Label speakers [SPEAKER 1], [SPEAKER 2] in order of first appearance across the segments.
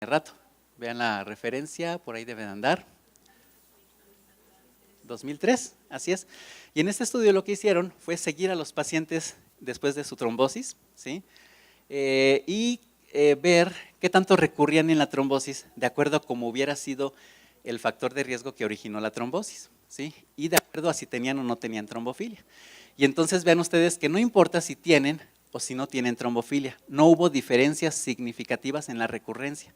[SPEAKER 1] rato. Vean la referencia, por ahí deben andar. 2003, así es. Y en este estudio lo que hicieron fue seguir a los pacientes después de su trombosis, ¿sí? Ver qué tanto recurrían en la trombosis de acuerdo a cómo hubiera sido el factor de riesgo que originó la trombosis, ¿sí? Y de acuerdo a si tenían o no tenían trombofilia. Y entonces vean ustedes que no importa si tienen o si no tienen trombofilia, no hubo diferencias significativas en la recurrencia.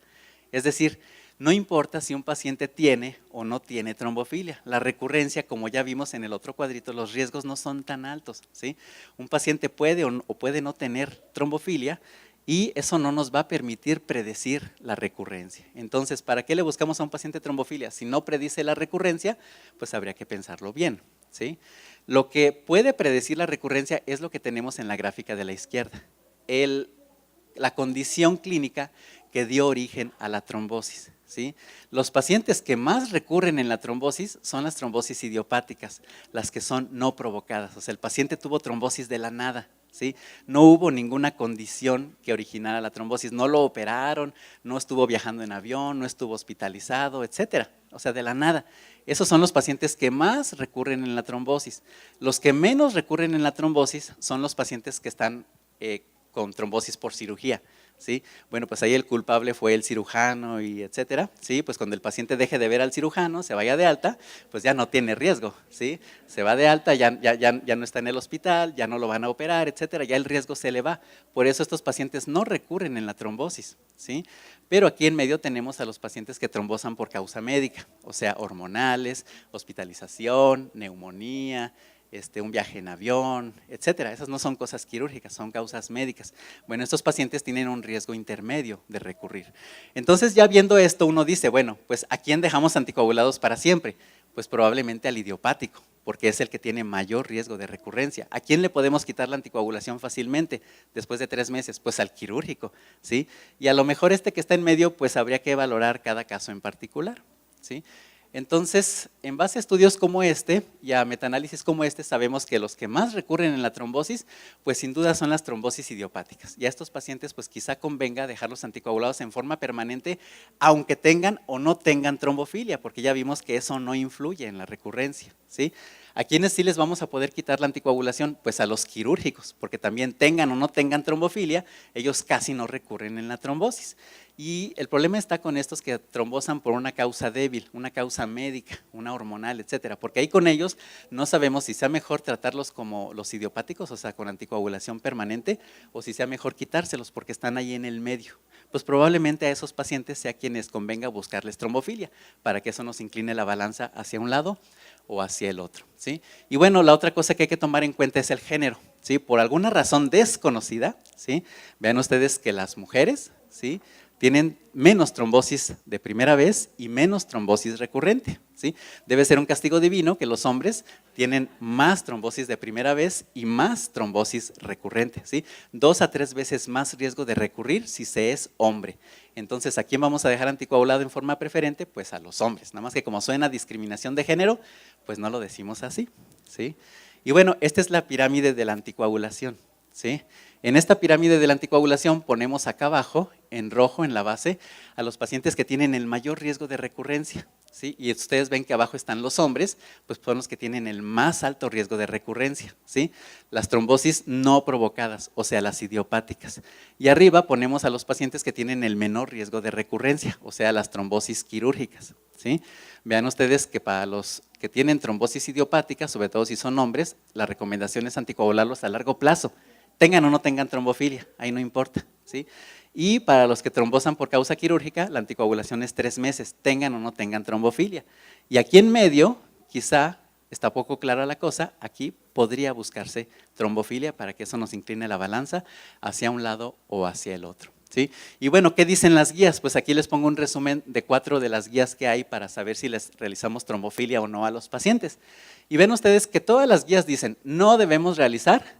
[SPEAKER 1] Es decir, no importa si un paciente tiene o no tiene trombofilia. La recurrencia, como ya vimos en el otro cuadrito, los riesgos no son tan altos, ¿sí? Un paciente puede o puede no tener trombofilia y eso no nos va a permitir predecir la recurrencia. Entonces, ¿para qué le buscamos a un paciente trombofilia? Si no predice la recurrencia, pues habría que pensarlo bien, ¿sí? Lo que puede predecir la recurrencia es lo que tenemos en la gráfica de la izquierda. La condición clínica que dio origen a la trombosis, ¿sí? Los pacientes que más recurren en la trombosis son las trombosis idiopáticas, las que son no provocadas. O sea, el paciente tuvo trombosis de la nada, ¿sí? No hubo ninguna condición que originara la trombosis, no lo operaron, no estuvo viajando en avión, no estuvo hospitalizado, etcétera. O sea, de la nada. Esos son los pacientes que más recurren en la trombosis. Los que menos recurren en la trombosis son los pacientes que están con trombosis por cirugía, ¿sí? Bueno, pues ahí el culpable fue el cirujano y etcétera, ¿sí? Pues cuando el paciente deje de ver al cirujano, se vaya de alta, pues ya no tiene riesgo, ¿sí? Se va de alta, ya no está en el hospital, ya no lo van a operar, etcétera, ya el riesgo se le va. Por eso estos pacientes no recurren en la trombosis, ¿sí? Pero aquí en medio tenemos a los pacientes que trombosan por causa médica, o sea, hormonales, hospitalización, neumonía, un viaje en avión, etcétera. Esas no son cosas quirúrgicas, son causas médicas. Bueno, estos pacientes tienen un riesgo intermedio de recurrir. Entonces, ya viendo esto, uno dice, bueno, pues ¿a quién dejamos anticoagulados para siempre? Pues probablemente al idiopático, porque es el que tiene mayor riesgo de recurrencia. ¿A quién le podemos quitar la anticoagulación fácilmente después de 3 meses? Pues al quirúrgico, ¿sí? Y a lo mejor que está en medio, pues habría que valorar cada caso en particular, ¿sí? Entonces, en base a estudios como y a metaanálisis como sabemos que los que más recurren en la trombosis, pues sin duda son las trombosis idiopáticas. Y a estos pacientes, pues quizá convenga dejarlos anticoagulados en forma permanente, aunque tengan o no tengan trombofilia, porque ya vimos que eso no influye en la recurrencia, ¿sí? ¿A quiénes sí les vamos a poder quitar la anticoagulación? Pues a los quirúrgicos, porque también tengan o no tengan trombofilia, ellos casi no recurren en la trombosis. Y el problema está con estos que trombosan por una causa débil, una causa médica, una hormonal, etcétera, porque ahí con ellos no sabemos si sea mejor tratarlos como los idiopáticos, o sea, con anticoagulación permanente, o si sea mejor quitárselos porque están ahí en el medio. Pues probablemente a esos pacientes sea quienes convenga buscarles trombofilia, para que eso nos incline la balanza hacia un lado o hacia el otro, ¿sí? Y bueno, la otra cosa que hay que tomar en cuenta es el género, ¿sí? Por alguna razón desconocida, ¿sí? Vean ustedes que las mujeres, ¿sí?, tienen menos trombosis de primera vez y menos trombosis recurrente, ¿sí? Debe ser un castigo divino que los hombres tienen más trombosis de primera vez y más trombosis recurrente, ¿sí? 2 a 3 veces más riesgo de recurrir si se es hombre. Entonces, ¿a quién vamos a dejar anticoagulado en forma preferente? Pues a los hombres, nada más que como suena discriminación de género, pues no lo decimos así, ¿sí? Y bueno, esta es la pirámide de la anticoagulación, ¿sí? En esta pirámide de la anticoagulación ponemos acá abajo, en rojo en la base, a los pacientes que tienen el mayor riesgo de recurrencia, ¿sí? Y ustedes ven que abajo están los hombres, pues son los que tienen el más alto riesgo de recurrencia, ¿sí? Las trombosis no provocadas, o sea, las idiopáticas. Y arriba ponemos a los pacientes que tienen el menor riesgo de recurrencia, o sea, las trombosis quirúrgicas, ¿sí? Vean ustedes que para los que tienen trombosis idiopática, sobre todo si son hombres, la recomendación es anticoagularlos a largo plazo. Tengan o no tengan trombofilia, ahí no importa, ¿sí? Y para los que trombosan por causa quirúrgica, la anticoagulación es 3 meses, tengan o no tengan trombofilia. Y aquí en medio, quizá está poco clara la cosa, aquí podría buscarse trombofilia para que eso nos incline la balanza hacia un lado o hacia el otro, ¿sí? Y bueno, ¿qué dicen las guías? Pues aquí les pongo un resumen de 4 de las guías que hay para saber si les realizamos trombofilia o no a los pacientes. Y ven ustedes que todas las guías dicen, no debemos realizar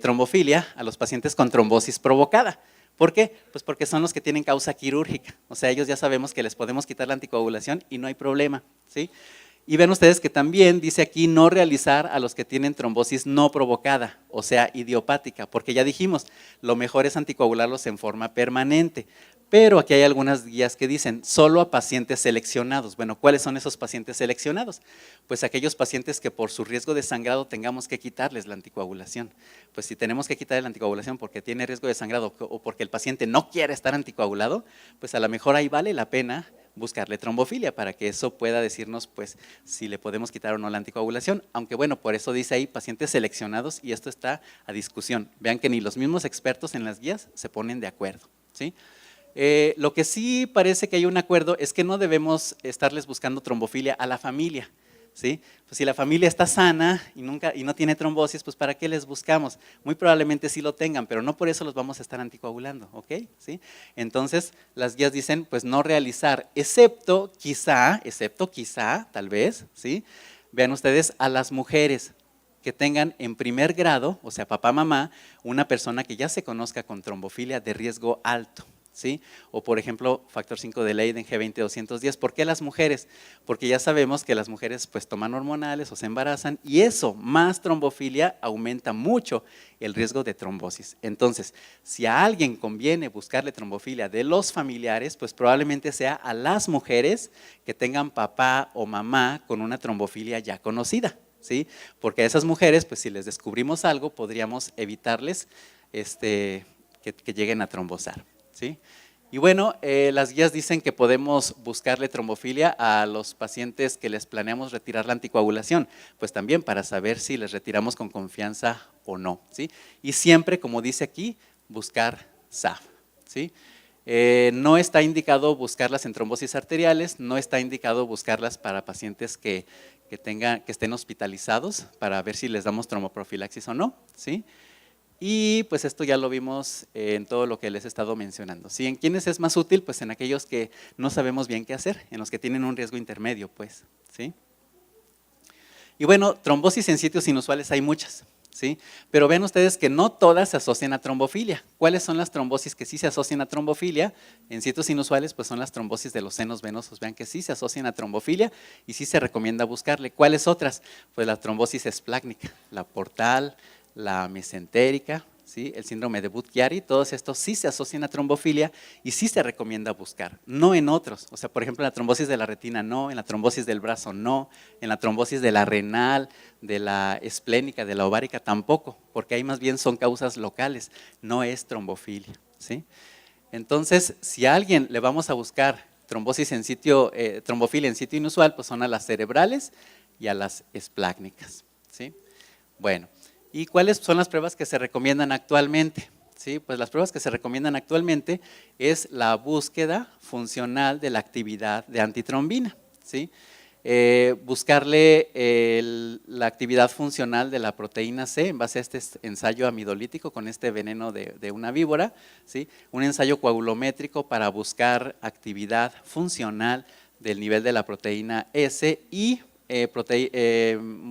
[SPEAKER 1] trombofilia a los pacientes con trombosis provocada. ¿Por qué? Pues porque son los que tienen causa quirúrgica, o sea, ellos ya sabemos que les podemos quitar la anticoagulación y no hay problema, ¿sí? Y ven ustedes que también dice aquí no realizar a los que tienen trombosis no provocada, o sea, idiopática, porque ya dijimos, lo mejor es anticoagularlos en forma permanente, Pero aquí hay algunas guías que dicen solo a pacientes seleccionados. Bueno, ¿cuáles son esos pacientes seleccionados? Pues aquellos pacientes que por su riesgo de sangrado tengamos que quitarles la anticoagulación. Pues si tenemos que quitarle la anticoagulación porque tiene riesgo de sangrado o porque el paciente no quiere estar anticoagulado, pues a lo mejor ahí vale la pena buscarle trombofilia para que eso pueda decirnos pues si le podemos quitar o no la anticoagulación, aunque bueno, por eso dice ahí pacientes seleccionados y esto está a discusión. Vean que ni los mismos expertos en las guías se ponen de acuerdo, ¿sí? Lo que sí parece que hay un acuerdo es que no debemos estarles buscando trombofilia a la familia, ¿sí? Pues si la familia está sana y no tiene trombosis, pues ¿para qué les buscamos? Muy probablemente sí lo tengan, pero no por eso los vamos a estar anticoagulando, ¿ok? ¿Sí? Entonces las guías dicen pues no realizar, excepto quizá, tal vez, ¿sí? Vean ustedes a las mujeres que tengan en primer grado, o sea papá, mamá, una persona que ya se conozca con trombofilia de riesgo alto, ¿sí? O por ejemplo, factor 5 de Leiden, G20-210. ¿Por qué las mujeres? Porque ya sabemos que las mujeres pues toman hormonales o se embarazan y eso, más trombofilia, aumenta mucho el riesgo de trombosis. Entonces, si a alguien conviene buscarle trombofilia de los familiares, pues probablemente sea a las mujeres que tengan papá o mamá con una trombofilia ya conocida, ¿sí? Porque a esas mujeres, pues si les descubrimos algo, podríamos evitarles que lleguen a trombosar, ¿sí? Y bueno, las guías dicen que podemos buscarle trombofilia a los pacientes que les planeamos retirar la anticoagulación, pues también para saber si les retiramos con confianza o no, ¿sí? Y siempre, como dice aquí, buscar SAF, ¿sí? No está indicado buscarlas en trombosis arteriales, no está indicado buscarlas para pacientes que estén hospitalizados para ver si les damos tromboprofilaxis o no, ¿sí? Y pues esto ya lo vimos en todo lo que les he estado mencionando. ¿Sí? ¿En quiénes es más útil? Pues en aquellos que no sabemos bien qué hacer, en los que tienen un riesgo intermedio, pues, ¿sí? Y bueno, trombosis en sitios inusuales hay muchas, ¿sí? Pero vean ustedes que no todas se asocian a trombofilia. ¿Cuáles son las trombosis que sí se asocian a trombofilia? En sitios inusuales, pues son las trombosis de los senos venosos. Vean que sí se asocian a trombofilia y sí se recomienda buscarle. ¿Cuáles otras? Pues la trombosis esplácnica, la portal, la mesentérica, ¿sí? El síndrome de Budd-Chiari, todos estos sí se asocian a trombofilia y sí se recomienda buscar, no en otros. O sea, por ejemplo, en la trombosis de la retina no, en la trombosis del brazo no, en la trombosis de la renal, de la esplénica, de la ovárica tampoco, porque ahí más bien son causas locales, no es trombofilia, ¿sí? Entonces, si a alguien le vamos a buscar trombosis en sitio, trombofilia en sitio inusual, pues son a las cerebrales y a las esplácnicas, ¿sí? Bueno. ¿Y cuáles son las pruebas que se recomiendan actualmente? ¿Sí? Pues las pruebas que se recomiendan actualmente es la búsqueda funcional de la actividad de antitrombina, ¿sí? Buscarle la actividad funcional de la proteína C en base a este ensayo amidolítico con este veneno de una víbora, ¿sí? Un ensayo coagulométrico para buscar actividad funcional del nivel de la proteína S y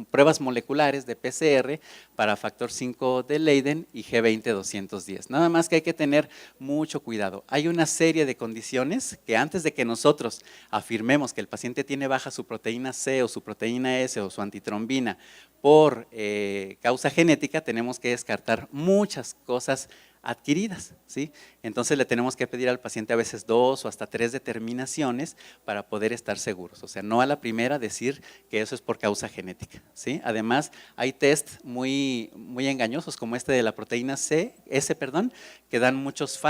[SPEAKER 1] pruebas moleculares de PCR para factor 5 de Leiden y G20-210. Nada más que hay que tener mucho cuidado. Hay una serie de condiciones que antes de que nosotros afirmemos que el paciente tiene baja su proteína C o su proteína S o su antitrombina por causa genética, tenemos que descartar muchas cosas adquiridas, ¿sí? Entonces le tenemos que pedir al paciente a veces 2 o hasta 3 determinaciones para poder estar seguros, o sea, no a la primera decir que eso es por causa genética, ¿sí? Además, hay test muy engañosos como este de la proteína S, que dan muchos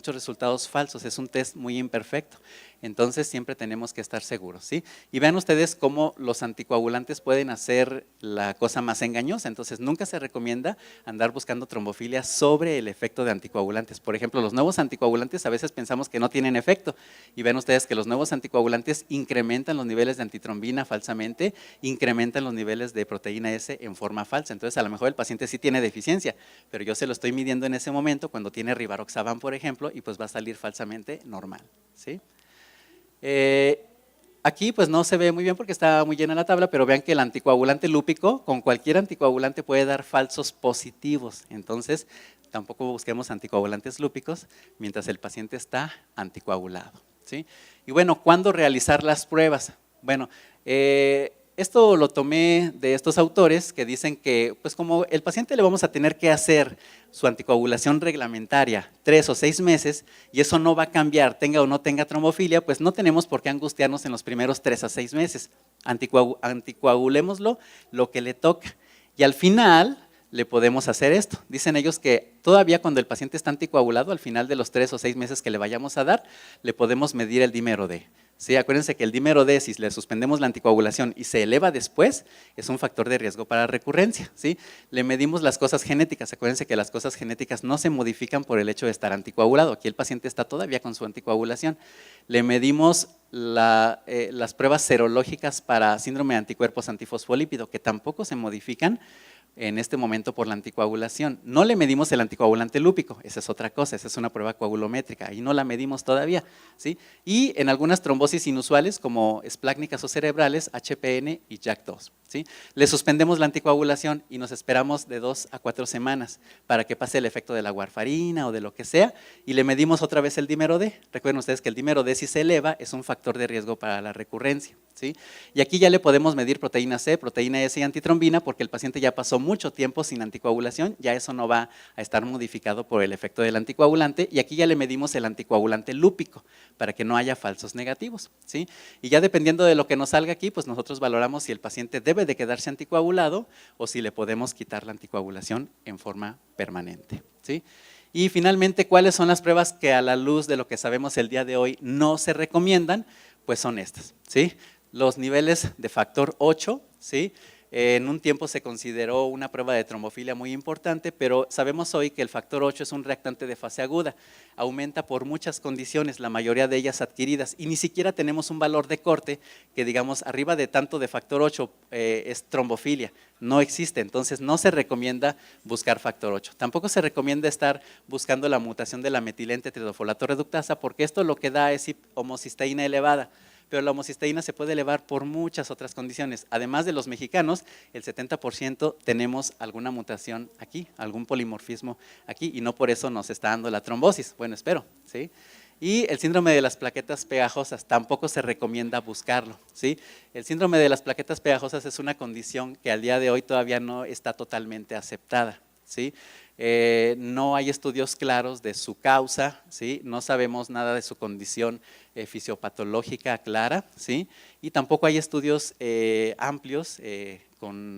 [SPEAKER 1] resultados falsos, es un test muy imperfecto. Entonces siempre tenemos que estar seguros, ¿sí? Y vean ustedes cómo los anticoagulantes pueden hacer la cosa más engañosa. Entonces nunca se recomienda andar buscando trombofilia sobre el efecto de anticoagulantes. Por ejemplo, los nuevos anticoagulantes a veces pensamos que no tienen efecto y ven ustedes que los nuevos anticoagulantes incrementan los niveles de antitrombina falsamente, incrementan los niveles de proteína S en forma falsa. Entonces a lo mejor el paciente sí tiene deficiencia, pero yo se lo estoy midiendo en ese momento cuando tiene Rivaroxaban, por ejemplo, y pues va a salir falsamente normal, ¿sí? Aquí pues no se ve muy bien porque está muy llena la tabla, pero vean que el anticoagulante lúpico con cualquier anticoagulante puede dar falsos positivos. Entonces tampoco busquemos anticoagulantes lúpicos mientras el paciente está anticoagulado, ¿sí? Y bueno, ¿cuándo realizar las pruebas? Bueno, esto lo tomé de estos autores que dicen que, pues como el paciente le vamos a tener que hacer su anticoagulación reglamentaria 3 o 6 meses y eso no va a cambiar, tenga o no tenga trombofilia, pues no tenemos por qué angustiarnos en los primeros 3 a 6 meses. Anticoagulémoslo lo que le toca y al final le podemos hacer esto. Dicen ellos que todavía cuando el paciente está anticoagulado, al final de los 3 o 6 meses que le vayamos a dar, le podemos medir el dímero D. Sí, acuérdense que el dímero D, si le suspendemos la anticoagulación y se eleva después, es un factor de riesgo para recurrencia. ¿Sí? Le medimos las cosas genéticas, acuérdense que las cosas genéticas no se modifican por el hecho de estar anticoagulado. Aquí el paciente está todavía con su anticoagulación. Le medimos las pruebas serológicas para síndrome de anticuerpos antifosfolípido, que tampoco se modifican en este momento por la anticoagulación. No le medimos el anticoagulante lúpico, esa es otra cosa, esa es una prueba coagulométrica, y no la medimos todavía. ¿Sí? Y en algunas trombosis inusuales como esplácnicas o cerebrales, HPN y JAK2. ¿Sí? Le suspendemos la anticoagulación y nos esperamos de 2 a 4 semanas para que pase el efecto de la warfarina o de lo que sea y le medimos otra vez el dímero D. Recuerden ustedes que el dímero D si se eleva es un factor de riesgo para la recurrencia. ¿Sí? Y aquí ya le podemos medir proteína C, proteína S y antitrombina porque el paciente ya pasó mucho tiempo sin anticoagulación, ya eso no va a estar modificado por el efecto del anticoagulante y aquí ya le medimos el anticoagulante lúpico para que no haya falsos negativos. ¿Sí? Y ya dependiendo de lo que nos salga aquí, pues nosotros valoramos si el paciente debe de quedarse anticoagulado o si le podemos quitar la anticoagulación en forma permanente. ¿Sí? Y finalmente, ¿cuáles son las pruebas que a la luz de lo que sabemos el día de hoy no se recomiendan? Pues son estas. ¿Sí? Los niveles de factor 8, ¿sí? En un tiempo se consideró una prueba de trombofilia muy importante, pero sabemos hoy que el factor 8 es un reactante de fase aguda, aumenta por muchas condiciones, la mayoría de ellas adquiridas, y ni siquiera tenemos un valor de corte que digamos arriba de tanto de factor 8 es trombofilia, no existe, entonces no se recomienda buscar factor 8. Tampoco se recomienda estar buscando la mutación de la metilente tridofolato reductasa porque esto lo que da es homocisteína elevada. Pero la homocisteína se puede elevar por muchas otras condiciones. Además de los mexicanos, el 70% tenemos alguna mutación aquí, algún polimorfismo aquí, y no por eso nos está dando la trombosis. Bueno, espero, ¿sí? Y el síndrome de las plaquetas pegajosas, tampoco se recomienda buscarlo, ¿sí? El síndrome de las plaquetas pegajosas es una condición que al día de hoy todavía no está totalmente aceptada, ¿sí? No hay estudios claros de su causa, ¿sí? No sabemos nada de su condición fisiopatológica clara, ¿sí? Y tampoco hay estudios amplios con